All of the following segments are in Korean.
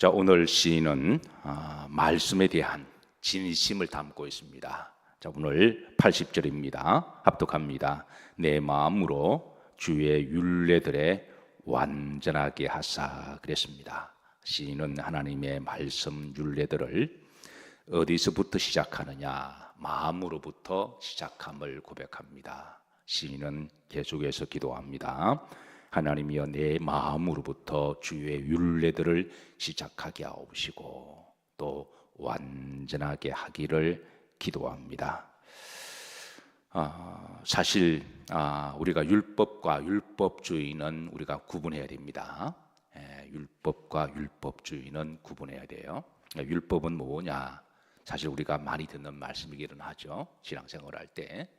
자, 오늘 시인은 말씀에 대한 진심을 담고 있습니다. 자, 오늘 80절입니다. 합독합니다. 내 마음으로 주의 율례들에 완전하게 하사 그랬습니다. 시인은 하나님의 말씀 율례들을 어디서부터 시작하느냐? 마음으로부터 시작함을 고백합니다. 시인은 계속해서 기도합니다. 하나님이여, 내 마음으로부터 주의 율례들을 시작하게 하옵시고 또 완전하게 하기를 기도합니다. 사실 우리가 율법과 율법주의는 우리가 구분해야 됩니다. 율법과 율법주의는 구분해야 돼요. 율법은 뭐냐? 사실 우리가 많이 듣는 말씀이기는 하죠. 신앙생활 할 때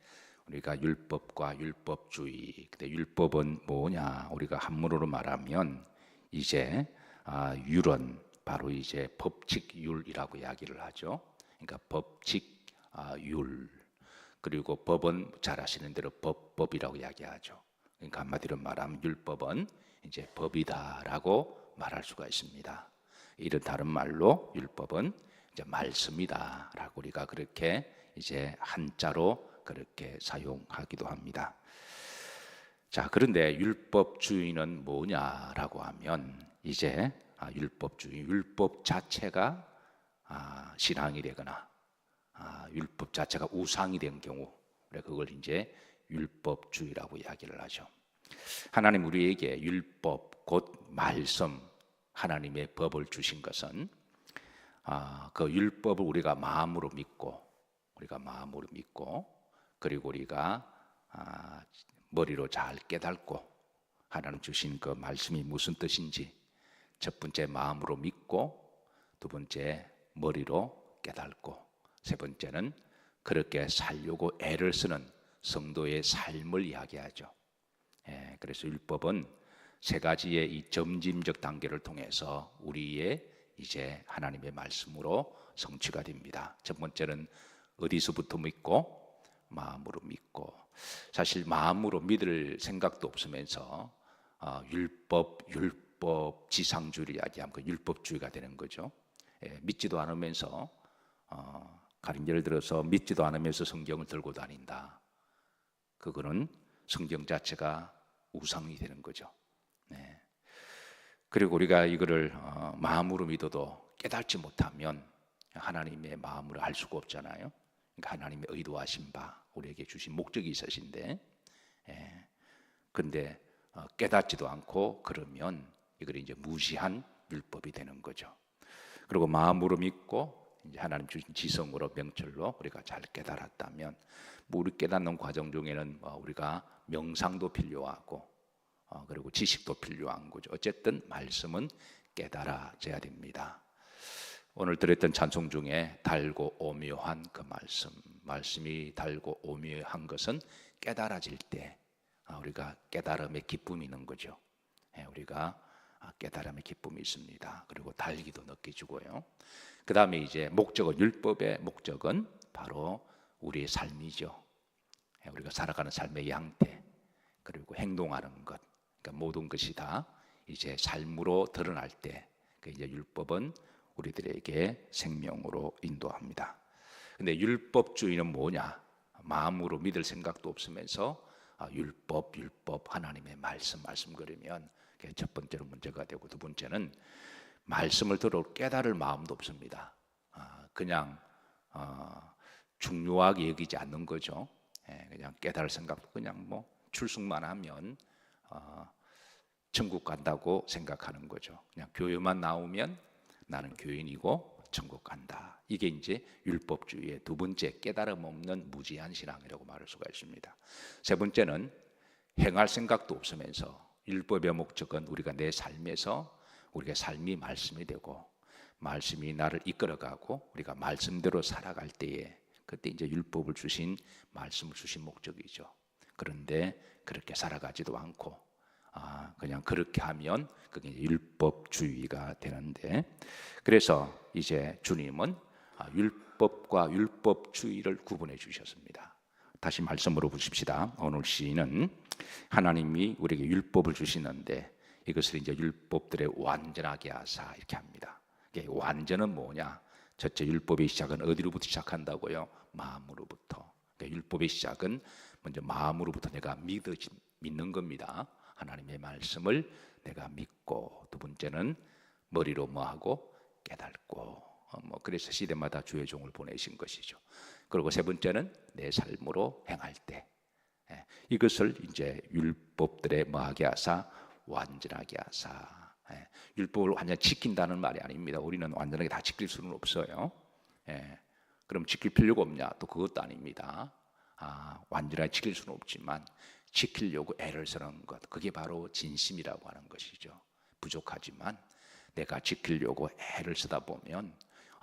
우리가 율법과 율법주의. 근데 율법은 뭐냐? 우리가 한문으로 말하면 이제 율은 바로 이제 법칙율이라고 이야기를 하죠. 그러니까 법칙율. 그리고 법은 잘 아시는 대로 법이라고 이야기하죠. 그러니까 한마디로 말하면 율법은 이제 법이다라고 말할 수가 있습니다. 이런 다른 말로 율법은 이제 말씀이다라고 우리가 그렇게 이제 한자로 그렇게 사용하기도 합니다. 자, 그런데 율법주의는 뭐냐라고 하면 이제 율법주의, 율법 자체가 신앙이 되거나 율법 자체가 우상이 된 경우, 그걸 이제 율법주의라고 이야기를 하죠. 하나님 우리에게 율법, 곧 말씀, 하나님의 법을 주신 것은 그 율법을 우리가 마음으로 믿고 그리고 우리가 머리로 잘 깨닫고 하나님 주신 그 말씀이 무슨 뜻인지 첫 번째 마음으로 믿고, 두 번째 머리로 깨닫고, 세 번째는 그렇게 살려고 애를 쓰는 성도의 삶을 이야기하죠. 그래서 율법은 세 가지의 이 점진적 단계를 통해서 우리의 이제 하나님의 말씀으로 성취가 됩니다. 첫 번째는 어디서부터 믿고? 마음으로 믿고. 사실 마음으로 믿을 생각도 없으면서 율법 지상주의를 이야기하면 그 율법주의가 되는 거죠. 믿지도 않으면서 가령 예를 들어서 믿지도 않으면서 성경을 들고 다닌다. 그거는 성경 자체가 우상이 되는 거죠. 그리고 우리가 이거를 마음으로 믿어도 깨닫지 못하면 하나님의 마음으로 알 수가 없잖아요. 그러니까 하나님의 의도하신 바, 우리에게 주신 목적이 있으신데, 근데 깨닫지도 않고 그러면 이걸 이제 무시한 율법이 되는 거죠. 그리고 마음으로 믿고 이제 하나님 주신 지성으로 명철로 우리가 잘 깨달았다면, 우리 깨닫는 과정 중에는 우리가 명상도 필요하고 그리고 지식도 필요한 거죠. 어쨌든 말씀은 깨달아져야 됩니다. 오늘 들었던 찬송 중에 달고 오묘한 그 말씀이 달고 오묘한 것은 깨달아질 때 우리가 깨달음의 기쁨이 있는 거죠. 우리가 깨달음의 기쁨이 있습니다. 그리고 달기도 느껴지고요. 그 다음에 이제 목적은, 율법의 목적은 바로 우리의 삶이죠. 우리가 살아가는 삶의 양태, 그리고 행동하는 것, 그러니까 모든 것이 다 이제 삶으로 드러날 때, 이제 율법은 우리들에게 생명으로 인도합니다. 근데 율법주의는 뭐냐? 마음으로 믿을 생각도 없으면서 율법 하나님의 말씀 그러면 첫 번째로 문제가 되고, 두 번째는 말씀을 들어 깨달을 마음도 없습니다. 그냥 중요하게 여기지 않는 거죠. 그냥 깨달을 생각도 그냥 뭐 출석만 하면 천국 간다고 생각하는 거죠. 그냥 교회만 나오면 나는 교인이고 천국 간다. 이게 이제 율법주의의 두 번째, 깨달음 없는 무지한 신앙이라고 말할 수가 있습니다. 세 번째는 행할 생각도 없으면서, 율법의 목적은 우리가 내 삶에서 우리가 삶이 말씀이 되고 말씀이 나를 이끌어가고 우리가 말씀대로 살아갈 때에, 그때 이제 율법을 주신 말씀을 주신 목적이죠. 그런데 그렇게 살아가지도 않고 그냥 그렇게 하면 그게 율법주의가 되는데, 그래서 이제 주님은 율법과 율법주의를 구분해 주셨습니다. 다시 말씀으로 보십시다. 오늘 시인은 하나님이 우리에게 율법을 주시는데 이것을 이제 율법들에 완전하게 하사 이렇게 합니다. 완전은 뭐냐? 첫째, 율법의 시작은 어디로부터 시작한다고요? 마음으로부터. 그러니까 율법의 시작은 먼저 마음으로부터 내가 믿는 겁니다. 하나님의 말씀을 내가 믿고, 두 번째는 머리로 뭐하고 깨닫고, 그래서 시대마다 주의 종을 보내신 것이죠. 그리고 세 번째는 내 삶으로 행할 때, 이것을 이제 율법들에 뭐하게 하사 완전하게 하사. 율법을 완전 지킨다는 말이 아닙니다. 우리는 완전하게 다 지킬 수는 없어요. 그럼 지킬 필요가 없냐? 또 그것도 아닙니다. 완전하게 지킬 수는 없지만 지키려고 애를 쓰는 것, 그게 바로 진심이라고 하는 것이죠. 부족하지만 내가 지키려고 애를 쓰다 보면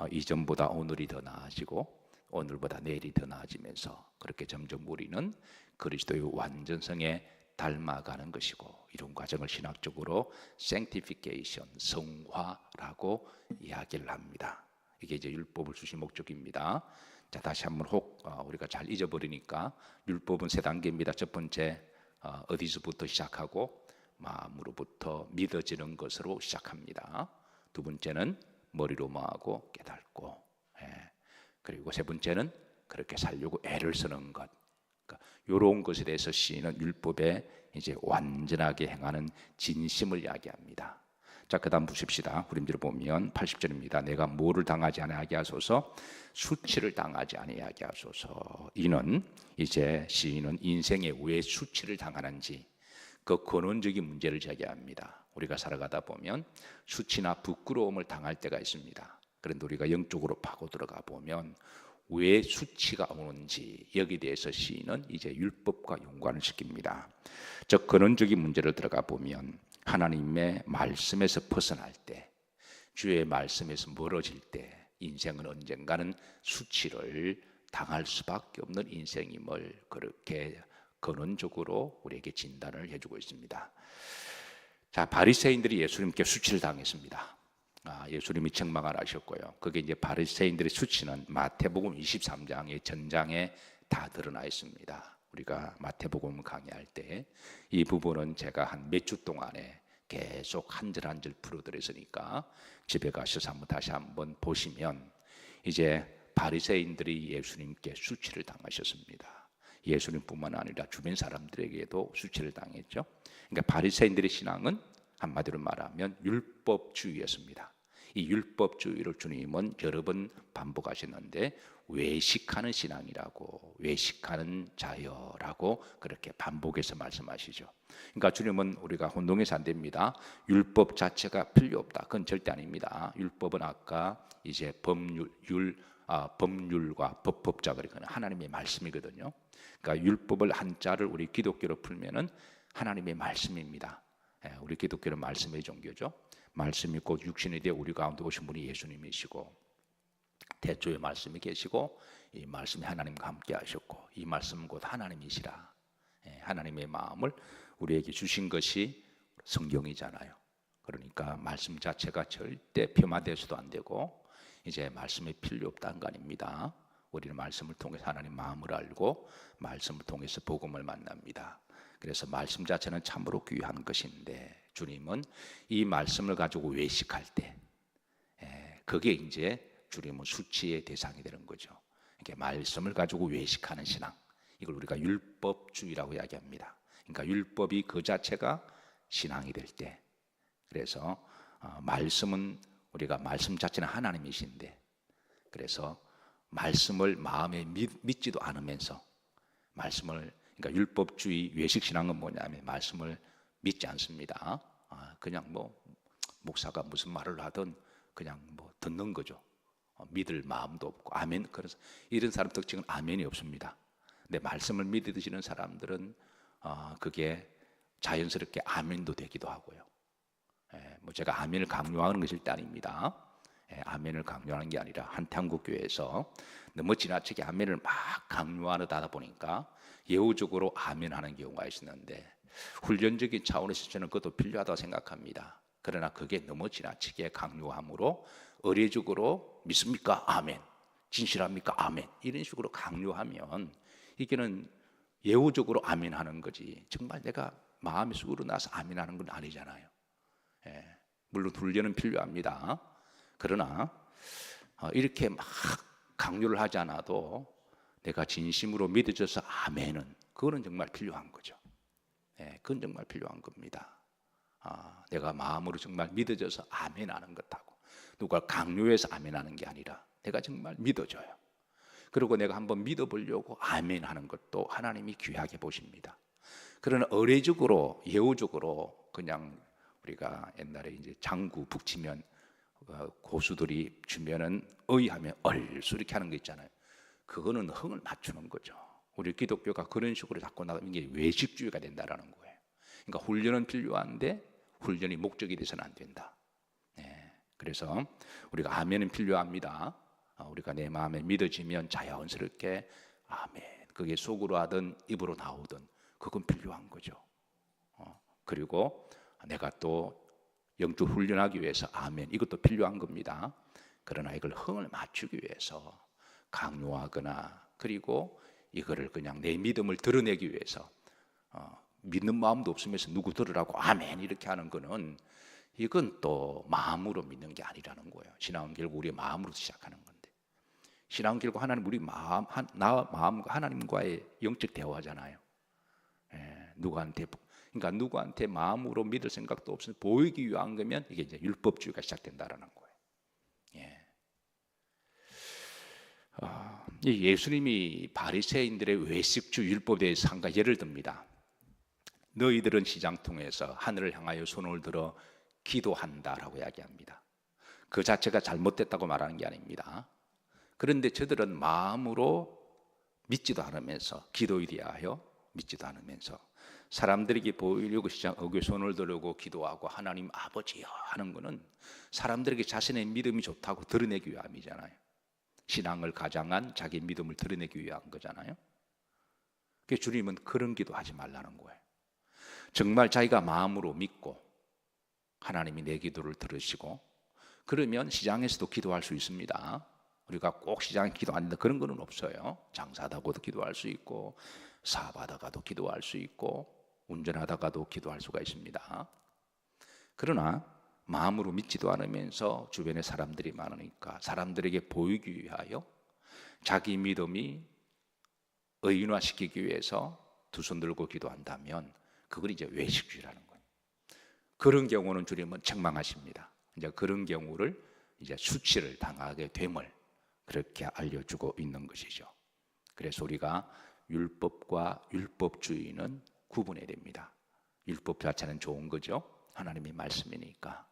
이전보다 오늘이 더 나아지고 오늘보다 내일이 더 나아지면서 그렇게 점점 우리는 그리스도의 완전성에 닮아가는 것이고, 이런 과정을 신학적으로 sanctification, 성화라고 이야기를 합니다. 이게 이제 율법을 주신 목적입니다. 자, 다시 한번 우리가 잘 잊어버리니까 율법은 세 단계입니다. 첫 번째, 어디서부터 시작하고 마음으로부터 믿어지는 것으로 시작합니다. 두 번째는 머리로 뭐하고 깨닫고, 그리고 세 번째는 그렇게 살려고 애를 쓰는 것. 그러니까 이런 것에 대해서 시인은 율법에 이제 완전하게 행하는 진심을 이야기합니다. 자, 그다음 보십시다. 우림대로 보면 80절입니다. 내가 뭐를 당하지 아니하게 하소서, 수치를 당하지 아니하게 하소서. 이는 이제 시인은 인생에 왜 수치를 당하는지 그 근원적인 문제를 제기합니다. 우리가 살아가다 보면 수치나 부끄러움을 당할 때가 있습니다. 그런데 우리가 영적으로 파고 들어가 보면 왜 수치가 오는지 여기에 대해서 시인은 이제 율법과 연관을 시킵니다. 즉 근원적인 문제를 들어가 보면 하나님의 말씀에서 벗어날 때, 주의 말씀에서 멀어질 때 인생은 언젠가는 수치를 당할 수밖에 없는 인생임을 그렇게 근원적으로 우리에게 진단을 해주고 있습니다. 자, 바리새인들이 예수님께 수치를 당했습니다. 예수님이 책망을 하셨고요. 그게 이제 바리새인들의 수치는 마태복음 23장의 전장에 다 드러나 있습니다. 우리가 마태복음 강의할 때 이 부분은 제가 한 몇 주 동안에 계속 한 절 한 절 풀어드렸으니까 집에 가셔서 다시 한번 보시면, 이제 바리새인들이 예수님께 수치를 당하셨습니다. 예수님뿐만 아니라 주변 사람들에게도 수치를 당했죠. 그러니까 바리새인들의 신앙은 한마디로 말하면 율법주의였습니다. 이 율법주의를 주님은 여러 번 반복하셨는데 외식하는 신앙이라고, 외식하는 자여라고 그렇게 반복해서 말씀하시죠. 그러니까 주님은 우리가 혼동해서 안 됩니다. 율법 자체가 필요 없다, 그건 절대 아닙니다. 율법은 아까 이제 법률과 법법자, 그러니까 하나님의 말씀이거든요. 그러니까 율법을 한자를 우리 기독교로 풀면은 하나님의 말씀입니다. 우리 기독교는 말씀의 종교죠. 말씀이 곧 육신이 되어 우리 가운데 오신 분이 예수님이시고, 태초에 말씀이 계시고 이 말씀이 하나님과 함께 하셨고, 이 말씀은 곧 하나님이시라. 하나님의 마음을 우리에게 주신 것이 성경이잖아요. 그러니까 말씀 자체가 절대 폄하돼서도 안 되고 이제 말씀이 필요 없다는 거 아닙니다. 우리는 말씀을 통해서 하나님 마음을 알고 말씀을 통해서 복음을 만납니다. 그래서 말씀 자체는 참으로 귀한 것인데 주님은 이 말씀을 가지고 외식할 때, 그게 이제 주님은 수치의 대상이 되는 거죠. 이렇게 말씀을 가지고 외식하는 신앙, 이걸 우리가 율법주의라고 이야기합니다. 그러니까 율법이 그 자체가 신앙이 될 때, 그래서 말씀은 우리가 말씀 자체는 하나님이신데, 그래서 말씀을 마음에 믿지도 않으면서 말씀을, 그러니까 율법주의 외식 신앙은 뭐냐면 말씀을 믿지 않습니다. 그냥 뭐 목사가 무슨 말을 하든 그냥 뭐 듣는 거죠. 믿을 마음도 없고 아멘. 그래서 이런 사람 특징은 아멘이 없습니다. 근데 말씀을 믿으시는 사람들은 그게 자연스럽게 아멘도 되기도 하고요. 뭐 제가 아멘을 강요하는 것일 때 아닙니다. 아멘을 강요하는 게 아니라 한태한국교회에서 너무 지나치게 아멘을 막 강요하다 보니까 예우적으로 아멘하는 경우가 있었는데, 훈련적인 차원에서 저는 그것도 필요하다고 생각합니다. 그러나 그게 너무 지나치게 강요함으로 의례적으로 믿습니까? 아멘. 진실합니까? 아멘. 이런 식으로 강요하면 이게는 예우적으로 아멘하는 거지 정말 내가 마음에서 우러나서 아멘하는 건 아니잖아요. 물론 훈련은 필요합니다. 그러나 이렇게 막 강요를 하지 않아도 내가 진심으로 믿어져서 아멘은, 그거는 정말 필요한 거죠. 그건 정말 필요한 겁니다. 내가 마음으로 정말 믿어져서 아멘하는 것하고 누가 강요해서 아멘하는 게 아니라 내가 정말 믿어져요. 그리고 내가 한번 믿어보려고 아멘하는 것도 하나님이 귀하게 보십니다. 그러나 의례적으로, 예우적으로 그냥 우리가 옛날에 이제 장구 북치면 고수들이 주면은 의하면 얼쑤 이렇게 하는 거 있잖아요. 그거는 흥을 맞추는 거죠. 우리 기독교가 그런 식으로 자꾸 나가면 이게 외식주의가 된다라는 거예요. 그러니까 훈련은 필요한데 훈련이 목적이 돼서는 안 된다. 그래서 우리가 아멘은 필요합니다. 우리가 내 마음에 믿어지면 자연스럽게 아멘, 그게 속으로 하든 입으로 나오든 그건 필요한 거죠. 그리고 내가 또 영적 훈련하기 위해서 아멘, 이것도 필요한 겁니다. 그러나 이걸 흥을 맞추기 위해서 강요하거나 그리고 이거를 그냥 내 믿음을 드러내기 위해서 믿는 마음도 없으면서 누구 들으라고 아멘 이렇게 하는 거는, 이건 또 마음으로 믿는 게 아니라는 거예요. 신앙은 결국 우리의 마음으로 시작하는 건데, 신앙은 결국 하나님, 우리 마음, 나 마음과 하나님과의 영적 대화잖아요. 그러니까 누구한테 마음으로 믿을 생각도 없으면 보이기 위한 거면 이게 이제 율법주의가 시작된다라는 거예요. 예수님이 바리새인들의 외식주 율법에 대해서 한 가지 예를 듭니다. 너희들은 시장통에서 하늘을 향하여 손을 들어 기도한다라고 이야기합니다. 그 자체가 잘못됐다고 말하는 게 아닙니다. 그런데 저들은 마음으로 믿지도 않으면서, 기도에 대하여 믿지도 않으면서 사람들에게 보이려고 시장 어귀 손을 들고 기도하고 하나님 아버지여 하는 것은 사람들에게 자신의 믿음이 좋다고 드러내기 위함이잖아요. 신앙을 가장한 자기 믿음을 드러내기 위한 거잖아요. 그래서 주님은 그런 기도하지 말라는 거예요. 정말 자기가 마음으로 믿고 하나님이 내 기도를 들으시고, 그러면 시장에서도 기도할 수 있습니다. 우리가 꼭 시장에 기도 안 된다 그런 거는 없어요. 장사하다가도 기도할 수 있고, 사업하다가도 기도할 수 있고, 운전하다가도 기도할 수가 있습니다. 그러나 마음으로 믿지도 않으면서 주변에 사람들이 많으니까 사람들에게 보이기 위하여 자기 믿음이 의인화시키기 위해서 두 손 들고 기도한다면 그건 이제 외식주의라는 거예요. 그런 경우는 주님은 책망하십니다. 이제 그런 경우를 이제 수치를 당하게 됨을 그렇게 알려주고 있는 것이죠. 그래서 우리가 율법과 율법주의는 구분해야 됩니다. 율법 자체는 좋은 거죠. 하나님의 말씀이니까.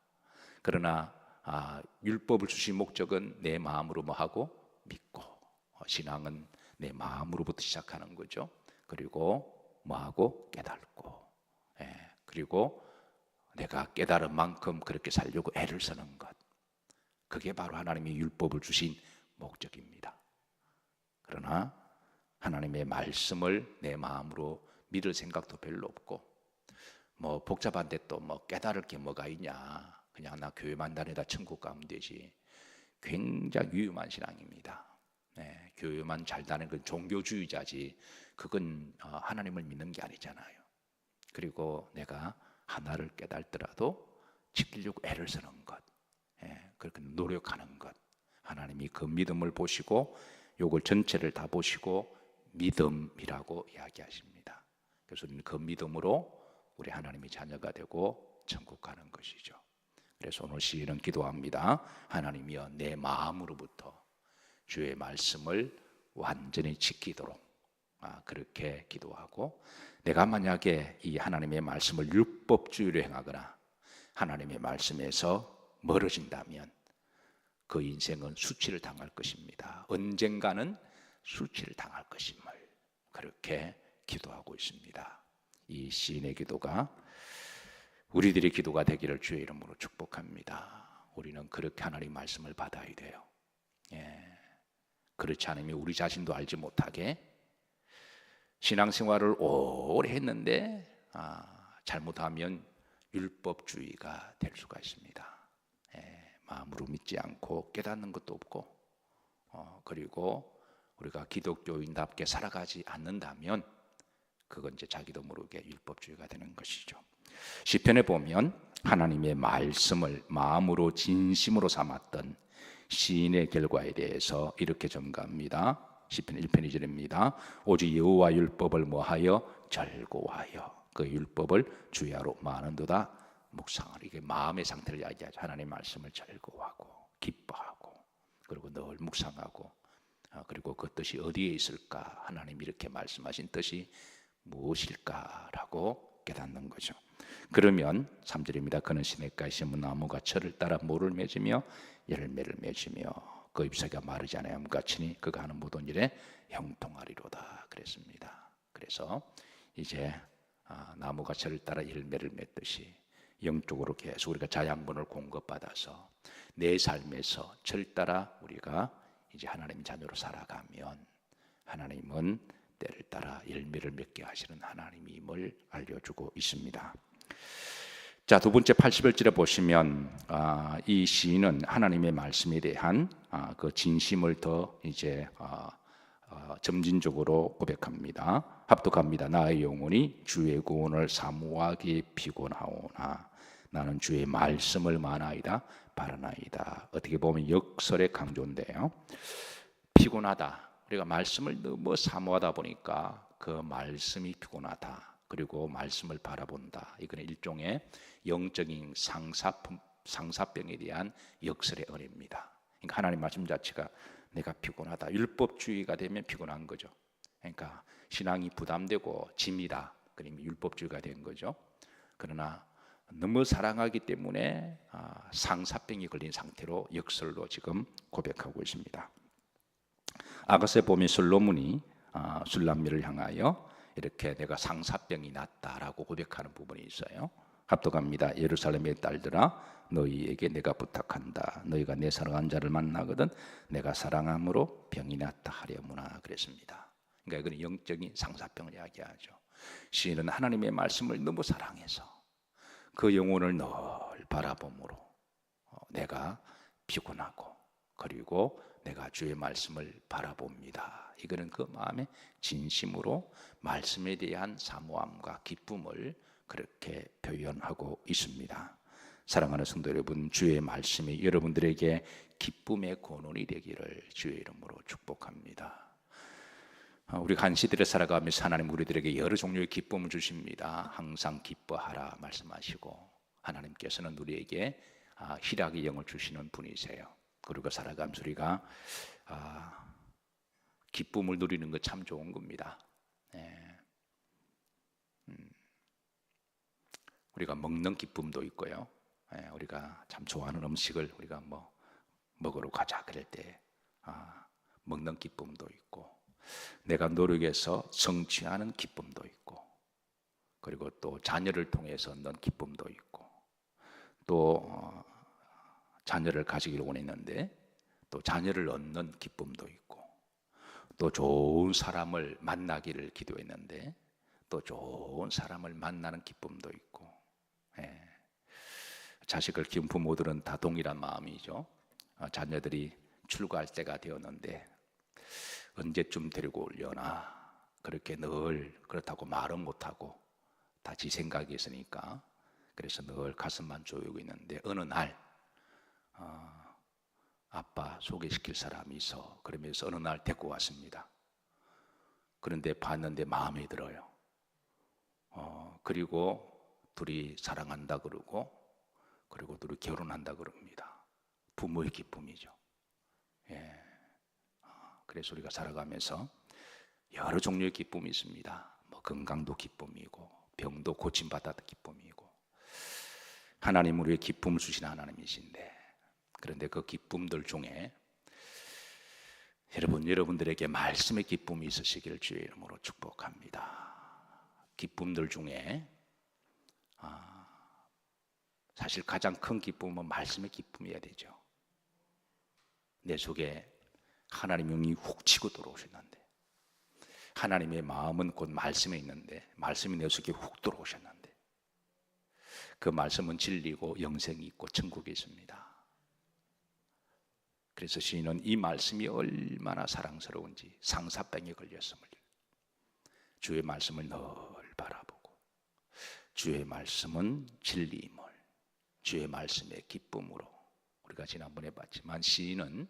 그러나 율법을 주신 목적은 내 마음으로 뭐하고 믿고, 신앙은 내 마음으로부터 시작하는 거죠. 그리고 뭐하고 깨닫고, 그리고 내가 깨달은 만큼 그렇게 살려고 애를 쓰는 것, 그게 바로 하나님이 율법을 주신 목적입니다. 그러나 하나님의 말씀을 내 마음으로 믿을 생각도 별로 없고, 뭐 복잡한데 또 뭐 깨달을 게 뭐가 있냐, 그냥 나 교회만 다니다 천국 가면 되지, 굉장히 위험한 신앙입니다. 교회만 잘 다니는 건 종교주의자지, 그건 하나님을 믿는 게 아니잖아요. 그리고 내가 하나를 깨달더라도 지키려고 애를 쓰는 것, 그렇게 노력하는 것, 하나님이 그 믿음을 보시고 요걸 전체를 다 보시고 믿음이라고 이야기하십니다. 그래서 우리는 그 믿음으로 우리 하나님의 자녀가 되고 천국 가는 것이죠. 그래서 오늘 시인은 기도합니다. 하나님이여, 내 마음으로부터 주의 말씀을 완전히 지키도록 그렇게 기도하고, 내가 만약에 이 하나님의 말씀을 율법주의로 행하거나 하나님의 말씀에서 멀어진다면 그 인생은 수치를 당할 것입니다. 언젠가는 수치를 당할 것임을 그렇게 기도하고 있습니다. 이 시인의 기도가 우리들의 기도가 되기를 주의 이름으로 축복합니다. 우리는 그렇게 하나님의 말씀을 받아야 돼요. 그렇지 않으면 우리 자신도 알지 못하게 신앙생활을 오래 했는데 잘못하면 율법주의가 될 수가 있습니다. 마음으로 믿지 않고 깨닫는 것도 없고, 그리고 우리가 기독교인답게 살아가지 않는다면 그건 이제 자기도 모르게 율법주의가 되는 것이죠. 시편에 보면 하나님의 말씀을 마음으로 진심으로 삼았던 시인의 결과에 대해서 이렇게 전가합니다. 시편 1편 2절입니다. 오직 여호와 율법을 뭐하여 절고하여 그 율법을 주야로 많은도다 묵상하라. 이게 마음의 상태를 이야기하죠. 하나님의 말씀을 절고하고 기뻐하고 그리고 늘 묵상하고 그리고 그 뜻이 어디에 있을까? 하나님이 이렇게 말씀하신 뜻이 무엇일까라고 깨닫는 거죠. 그러면 3절입니다. 그는 시냇가에 심은 나무가 철을 따라 모를 맺으며 열매를 맺으며 그 잎사귀가 마르지 아니하며 같으니 그가 하는 모든 일에 형통하리로다 그랬습니다. 그래서 이제 나무가 철을 따라 열매를 맺듯이 영적으로 계속 우리가 자양분을 공급받아서 내 삶에서 철 따라 우리가 이제 하나님 자녀로 살아가면 하나님은 때를 따라 열매를 맺게 하시는 하나님임을 알려주고 있습니다. 자, 두 번째 81절에 보시면 이 시인은 하나님의 말씀에 대한 그 진심을 더 이제 점진적으로 고백합니다. 합독합니다. 나의 영혼이 주의 구원을 사모하기 피곤하오나 나는 주의 말씀을 많아이다 바라나이다. 어떻게 보면 역설의 강조인데요. 피곤하다. 우리가 말씀을 너무 사모하다 보니까 그 말씀이 피곤하다. 그리고 말씀을 바라본다. 이거는 일종의 영적인 상사병에 대한 역설의 언어입니다. 그러니까 하나님 말씀 자체가 내가 피곤하다. 율법주의가 되면 피곤한 거죠. 그러니까 신앙이 부담되고 짐이다. 그러면 율법주의가 된 거죠. 그러나 너무 사랑하기 때문에 상사병이 걸린 상태로 역설로 지금 고백하고 있습니다. 아가서에 보면 솔로몬이 술람미를 향하여 이렇게 내가 상사병이 났다라고 고백하는 부분이 있어요. 합독합니다. 예루살렘의 딸들아 너희에게 내가 부탁한다. 너희가 내 사랑한 자를 만나거든 내가 사랑함으로 병이 났다 하려무나 그랬습니다. 그러니까 이건 영적인 상사병을 이야기하죠. 시인은 하나님의 말씀을 너무 사랑해서 그 영혼을 늘 바라봄으로 내가 피곤하고 그리고 내가 주의 말씀을 바라봅니다. 이거는 그 마음의 진심으로 말씀에 대한 사모함과 기쁨을 그렇게 표현하고 있습니다. 사랑하는 성도 여러분, 주의 말씀이 여러분들에게 기쁨의 근원이 되기를 주의 이름으로 축복합니다. 우리가 한 시대를 살아가면서 하나님 우리들에게 여러 종류의 기쁨을 주십니다. 항상 기뻐하라 말씀하시고 하나님께서는 우리에게 희락의 영을 주시는 분이세요. 그리고 살아가면서 우리가 기쁨을 누리는 것 참 좋은 겁니다. 우리가 먹는 기쁨도 있고요. 우리가 참 좋아하는 음식을 우리가 먹으러 가자 그럴 때 먹는 기쁨도 있고 내가 노력해서 성취하는 기쁨도 있고 그리고 또 자녀를 통해서 얻는 기쁨도 있고 또 자녀를 가지기를 원했는데 또 자녀를 얻는 기쁨도 있고 또 좋은 사람을 만나기를 기도했는데 또 좋은 사람을 만나는 기쁨도 있고 자식을 키운 부모들은 다 동일한 마음이죠. 자녀들이 출가할 때가 되었는데 언제쯤 데리고 오려나 그렇게 늘 그렇다고 말은 못하고 다 지 생각이 있으니까 그래서 늘 가슴만 조이고 있는데 어느 날 아빠 소개시킬 사람이 있어 그러면서 어느 날 데리고 왔습니다. 그런데 봤는데 마음에 들어요. 그리고 둘이 사랑한다 그러고 그리고 둘이 결혼한다 그럽니다. 부모의 기쁨이죠. 그래서 우리가 살아가면서 여러 종류의 기쁨이 있습니다. 건강도 기쁨이고 병도 고침받았다 기쁨이고 하나님 우리의 기쁨을 주신 하나님이신데 그런데 그 기쁨들 중에 여러분들에게 말씀의 기쁨이 있으시기를 주의 이름으로 축복합니다. 기쁨들 중에 사실 가장 큰 기쁨은 말씀의 기쁨이어야 되죠. 내 속에 하나님의 영이 훅 치고 들어오셨는데 하나님의 마음은 곧 말씀에 있는데 말씀이 내 속에 훅 들어오셨는데 그 말씀은 진리고 영생이 있고 천국이 있습니다. 그래서 시인은 이 말씀이 얼마나 사랑스러운지 상사병에 걸렸음을 주의 말씀을 늘 바라보고 주의 말씀은 진리임을 주의 말씀의 기쁨으로. 우리가 지난번에 봤지만 시인은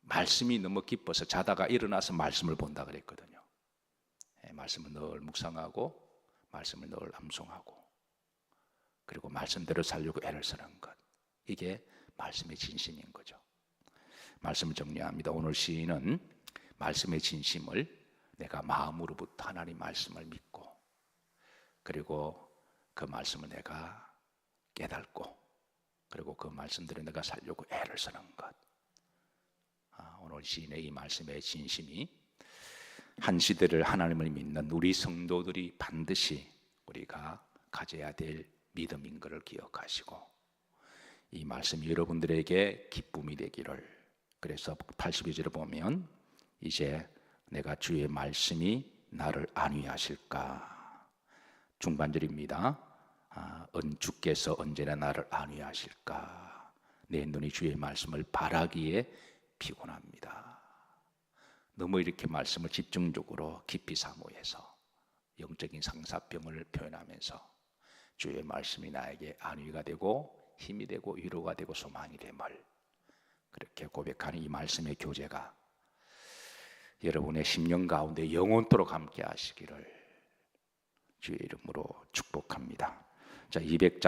말씀이 너무 기뻐서 자다가 일어나서 말씀을 본다 그랬거든요. 말씀을 늘 묵상하고 말씀을 늘 암송하고 그리고 말씀대로 살려고 애를 쓰는 것, 이게 말씀의 진심인 거죠. 말씀을 정리합니다. 오늘 시인은 말씀의 진심을 내가 마음으로부터 하나님 말씀을 믿고 그리고 그 말씀을 내가 깨닫고 그리고 그 말씀대로 내가 살려고 애를 쓰는 것. 오늘 시인의 이 말씀의 진심이 한 시대를 하나님을 믿는 우리 성도들이 반드시 우리가 가져야 될 믿음인 것을 기억하시고 이 말씀이 여러분들에게 기쁨이 되기를. 그래서 82절에 보면 이제 내가 주의 말씀이 나를 안위하실까. 중반절입니다. 주께서 언제나 나를 안위하실까. 내 눈이 주의 말씀을 바라기에 피곤합니다. 너무 이렇게 말씀을 집중적으로 깊이 사모해서 영적인 상사병을 표현하면서 주의 말씀이 나에게 안위가 되고 힘이 되고 위로가 되고 소망이 됨을 그렇게 고백하는 이 말씀의 교제가 여러분의 심령 가운데 영원토록 함께 하시기를 주의 이름으로 축복합니다. 자, 200장